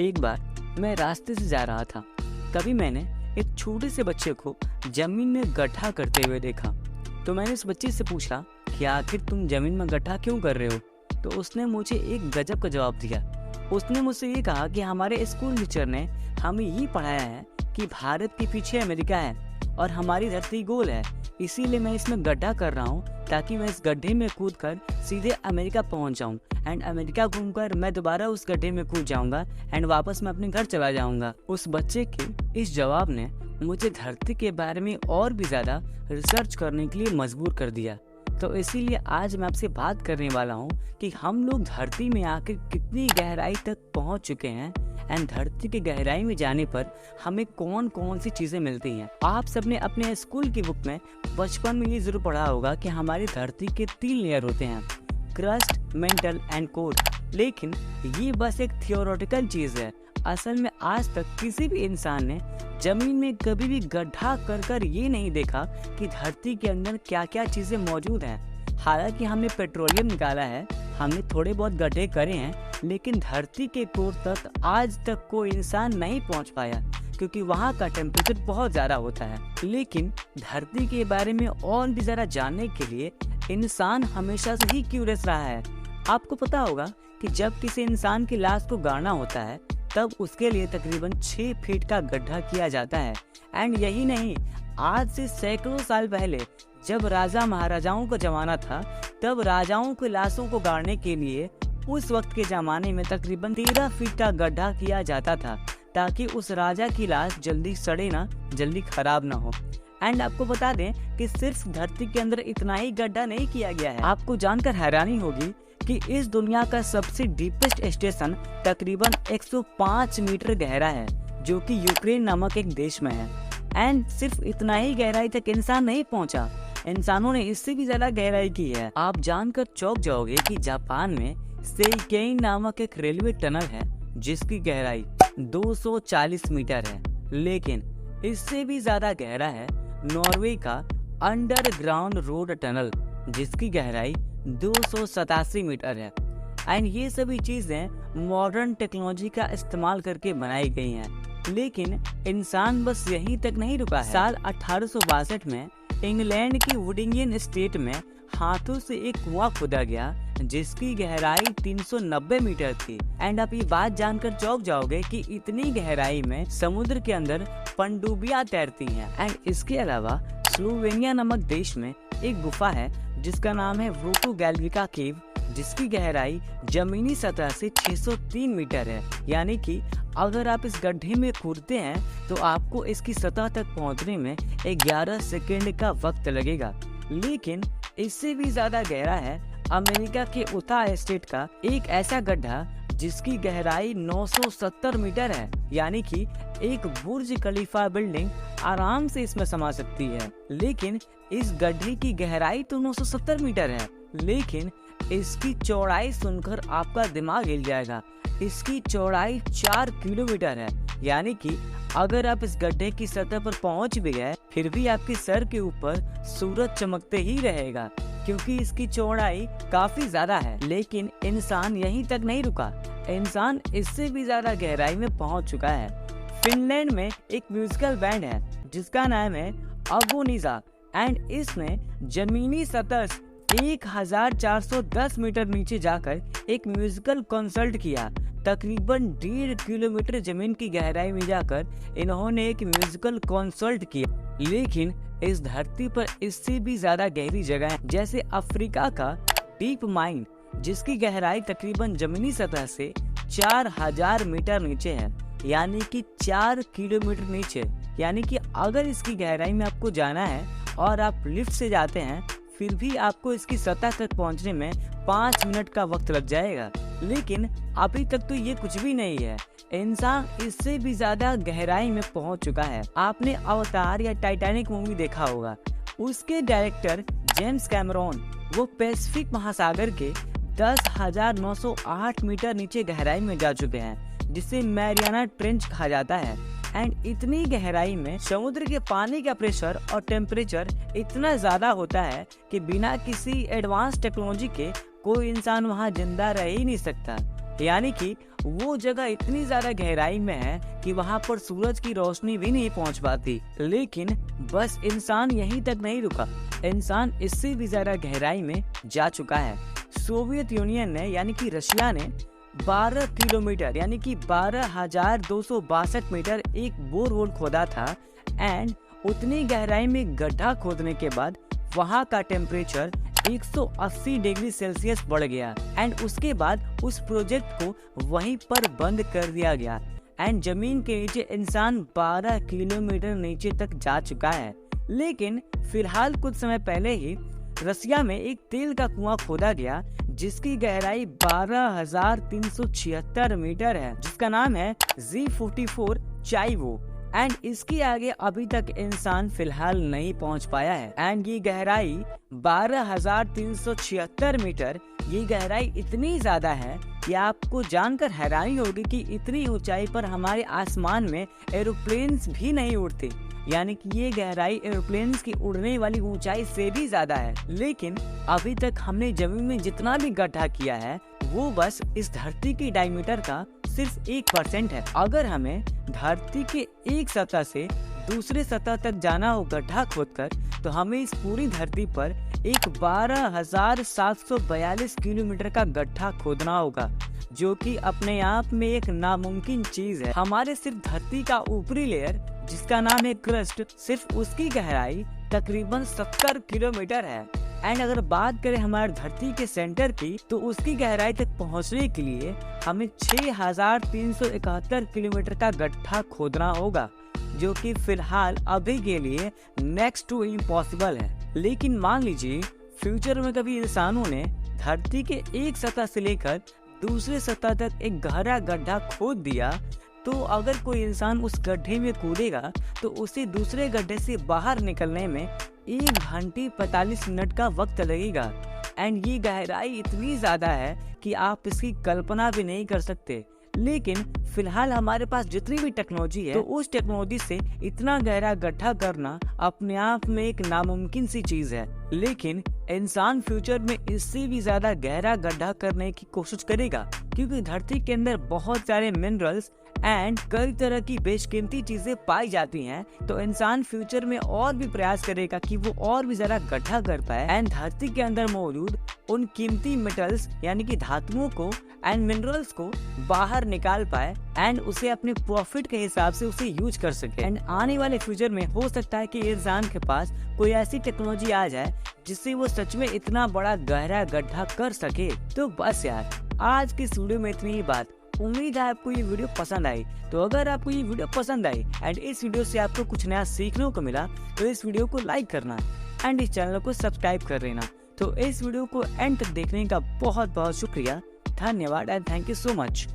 एक बार मैं रास्ते से जा रहा था, तभी मैंने एक छोटे से बच्चे को जमीन में गड्ढा करते हुए देखा। तो मैंने उस बच्चे से पूछा कि आखिर तुम जमीन में गड्ढा क्यों कर रहे हो? तो उसने मुझे एक गजब का जवाब दिया। उसने मुझसे ये कहा कि हमारे स्कूल टीचर ने हमें ये पढ़ाया है कि भारत के पीछे अमेरिका है और हमारी धरती गोल है, इसीलिए मैं इसमें गड्ढा कर रहा हूँ ताकि मैं इस गड्ढे में कूदकर सीधे अमेरिका पहुँच जाऊँ एंड अमेरिका घूमकर मैं दोबारा उस गड्ढे में कूद जाऊँगा एंड वापस मैं अपने घर चला जाऊँगा। उस बच्चे के इस जवाब ने मुझे धरती के बारे में और भी ज़्यादा रिसर्च करने के लिए मजबूर कर दिया। तो इसीलिए आज मैं आपसे बात करने वाला हूँ कि हम लोग धरती में आकर कितनी गहराई तक पहुँच चुके हैं एंड धरती की गहराई में जाने पर हमें कौन कौन सी चीजें मिलती हैं। आप सबने अपने स्कूल की बुक में बचपन में ये जरूर पढ़ा होगा कि हमारी धरती के 3 लेयर होते हैं, क्रस्ट, मेंटल एंड कोर। लेकिन ये बस एक थियोरेटिकल चीज है। असल में आज तक किसी भी इंसान ने जमीन में कभी भी गड्ढा कर ये नहीं देखा कि धरती के अंदर क्या क्या चीजें मौजूद हैं। हालांकि हमने पेट्रोलियम निकाला है, हमने थोड़े बहुत गड्ढे करे हैं, लेकिन धरती के कोर तक आज तक कोई इंसान नहीं पहुंच पाया क्योंकि वहां का टेम्परेचर बहुत ज़्यादा होता है। लेकिन धरती के बारे में और भी ज़्यादा जानने के लिए इंसान हमेशा से ही क्यूरियस रहा है। आपको पता होगा कि जब किसी इंसान की लाश को गाड़ना होता है तब उसके लिए तकरीबन 6 फीट का गड्ढा किया जाता है। एंड यही नहीं, आज से सैकड़ों साल पहले जब राजा महाराजाओं का जमाना था तब राजाओं की लाशों को गाड़ने के लिए उस वक्त के जमाने में तकरीबन 13 फीट का गड्ढा किया जाता था ताकि उस राजा की लाश जल्दी सड़े ना, जल्दी खराब ना हो। एंड आपको बता दें कि सिर्फ धरती के अंदर इतना ही गड्ढा नहीं किया गया है। आपको जानकर हैरानी होगी कि इस दुनिया का सबसे डीपेस्ट स्टेशन तकरीबन 105 मीटर गहरा है जो कि यूक्रेन नामक एक देश में है। एंड सिर्फ इतना ही गहराई तक इंसान नहीं पहुंचा, इंसानों ने इससे भी ज्यादा गहराई की है। आप जानकर चौंक जाओगे कि जापान में सेइकेइन नामक एक रेलवे टनल है जिसकी गहराई 240 मीटर है। लेकिन इससे भी ज्यादा गहरा है नॉर्वे का अंडरग्राउंड रोड टनल जिसकी गहराई 287 मीटर है। एंड ये सभी चीजें मॉडर्न टेक्नोलॉजी का इस्तेमाल करके बनाई गई हैं। लेकिन इंसान बस यहीं तक नहीं रुका है। साल 1862 में इंग्लैंड की वुडिंगियन स्टेट में हाथों से एक कुआं खोदा गया जिसकी गहराई 390 मीटर थी। एंड आप ये बात जानकर चौंक जाओगे कि इतनी गहराई में समुद्र के अंदर पनडुब्बियां तैरती हैं। एंड इसके अलावा स्लोवेनिया नामक देश में एक गुफा है जिसका नाम है व्रोटू गैल्विका केव जिसकी गहराई जमीनी सतह से 603 मीटर है। यानी कि अगर आप इस गड्ढे में कूदते हैं तो आपको इसकी सतह तक पहुंचने में 11 सेकंड का वक्त लगेगा। लेकिन इससे भी ज्यादा गहरा है अमेरिका के उताह स्टेट का एक ऐसा गड्ढा जिसकी गहराई 970 मीटर है। यानी कि एक बुर्ज खलीफा बिल्डिंग आराम से इसमें समा सकती है। लेकिन इस गड्ढे की गहराई तो 970 मीटर है, लेकिन इसकी चौड़ाई सुनकर आपका दिमाग हिल जाएगा। इसकी चौड़ाई 4 किलोमीटर है। यानी कि अगर आप इस गड्ढे की सतह पर पहुंच भी गए फिर भी आपके सर के ऊपर सूरज चमकते ही रहेगा क्योंकि इसकी चौड़ाई काफी ज्यादा है। लेकिन इंसान यहीं तक नहीं रुका, इंसान इससे भी ज्यादा गहराई में पहुंच चुका है। फिनलैंड में एक म्यूजिकल बैंड है जिसका नाम है अगोनिजा एंड इसने जमीनी सतह 1410 मीटर नीचे जाकर एक म्यूजिकल कंसर्ट किया। तकरीबन 1.5 किलोमीटर जमीन की गहराई में जाकर इन्होंने एक म्यूजिकल कंसर्ट किया। लेकिन इस धरती पर इससे भी ज्यादा गहरी जगह है जैसे अफ्रीका का डीप माइन जिसकी गहराई तकरीबन जमीनी सतह से 4000 मीटर नीचे है। यानी कि 4 किलोमीटर नीचे। यानी कि अगर इसकी गहराई में आपको जाना है और आप लिफ्ट से जाते हैं फिर भी आपको इसकी सतह तक पहुंचने में 5 मिनट का वक्त लग जाएगा। लेकिन अभी तक तो ये कुछ भी नहीं है, इंसान इससे भी ज्यादा गहराई में पहुंच चुका है। आपने अवतार या टाइटैनिक मूवी देखा होगा, उसके डायरेक्टर जेम्स कैमरॉन वो पैसिफिक महासागर के 10,908 मीटर नीचे गहराई में जा चुके हैं जिसे मैरियाना ट्रेंच कहा जाता है। एंड इतनी गहराई में समुद्र के पानी का प्रेशर और टेम्परेचर इतना ज्यादा होता है कि बिना किसी एडवांस टेक्नोलॉजी के कोई इंसान वहां जिंदा रह ही नहीं सकता। यानी कि वो जगह इतनी ज्यादा गहराई में है कि वहाँ पर सूरज की रोशनी भी नहीं पहुँच पाती। लेकिन बस इंसान यहीं तक नहीं रुका, इंसान इससे भी ज्यादा गहराई में जा चुका है। सोवियत यूनियन ने यानी कि रशिया ने 12 किलोमीटर यानी कि 12,262 मीटर एक बोरहोल खोदा था एंड उतनी गहराई में गड्ढा खोदने के बाद वहाँ का टेम्परेचर 180 डिग्री सेल्सियस बढ़ गया एंड उसके बाद उस प्रोजेक्ट को वहीं पर बंद कर दिया गया एंड जमीन के नीचे इंसान 12 किलोमीटर नीचे तक जा चुका है। लेकिन फिलहाल कुछ समय पहले ही रसिया में एक तेल का कुआं खोदा गया जिसकी गहराई 12,376 मीटर है, जिसका नाम है Z44 चाइवो एंड इसके आगे अभी तक इंसान फिलहाल नहीं पहुंच पाया है। एंड ये गहराई 12,376 मीटर, ये गहराई इतनी ज्यादा है कि आपको जानकर हैरानी होगी कि इतनी ऊंचाई पर हमारे आसमान में एरोप्लेन्स भी नहीं उड़ते, यानी कि ये गहराई एरोप्लेन्स की उड़ने वाली ऊंचाई से भी ज्यादा है। लेकिन अभी तक हमने जमीन में जितना भी गड्ढा किया है वो बस इस धरती की डायमीटर का सिर्फ 1% है। अगर हमें धरती के एक सतह से दूसरे सतह तक जाना हो गड्ढा खोदकर, तो हमें इस पूरी धरती पर एक 12,742 किलोमीटर का गड्ढा खोदना होगा, जो कि अपने आप में एक नामुमकिन चीज है। हमारे सिर्फ धरती का ऊपरी लेयर जिसका नाम है क्रस्ट, सिर्फ उसकी गहराई तकरीबन 70 किलोमीटर है एंड अगर बात करें हमारे धरती के सेंटर की, तो उसकी गहराई तक पहुंचने के लिए हमें 6,371 किलोमीटर का गड्ढा खोदना होगा, जो कि फिलहाल अभी के लिए नेक्स्ट टू इम्पॉसिबल है। लेकिन मान लीजिए फ्यूचर में कभी इंसानों ने धरती के एक सतह से लेकर दूसरे सतह तक एक गहरा गड्ढा खोद दिया, तो अगर कोई इंसान उस गड्ढे में कूदेगा तो उसे दूसरे गड्ढे से बाहर निकलने में 1 घंटे 45 मिनट का वक्त लगेगा एंड ये गहराई इतनी ज्यादा है कि आप इसकी कल्पना भी नहीं कर सकते। लेकिन फिलहाल हमारे पास जितनी भी टेक्नोलॉजी है, तो उस टेक्नोलॉजी से इतना गहरा गड्ढा करना अपने आप में एक नामुमकिन सी चीज है। लेकिन इंसान फ्यूचर में इससे भी ज्यादा गहरा गड्ढा करने की कोशिश करेगा, क्योंकि धरती के अंदर बहुत सारे मिनरल्स एंड कई तरह की बेशकीमती चीजें पाई जाती हैं। तो इंसान फ्यूचर में और भी प्रयास करेगा कि वो और भी ज्यादा गड्ढा कर पाए एंड धरती के अंदर मौजूद उन कीमती मेटल्स यानी कि धातुओं को एंड मिनरल्स को बाहर निकाल पाए एंड उसे अपने प्रॉफिट के हिसाब से उसे यूज कर सके। एंड आने वाले फ्यूचर में हो सकता है कि इंसान के पास कोई ऐसी टेक्नोलॉजी आ जाए जिससे वो सच में इतना बड़ा गहरा गड्ढा कर सके। तो बस यार, आज की इस वीडियो में इतनी ही बात। उम्मीद है आपको ये वीडियो पसंद आई। तो अगर आपको ये वीडियो पसंद आई एंड इस वीडियो से आपको कुछ नया सीखने को मिला, तो इस वीडियो को लाइक करना एंड इस चैनल को सब्सक्राइब कर लेना। तो इस वीडियो को एंड तक देखने का बहुत बहुत शुक्रिया, धन्यवाद and thank you so much.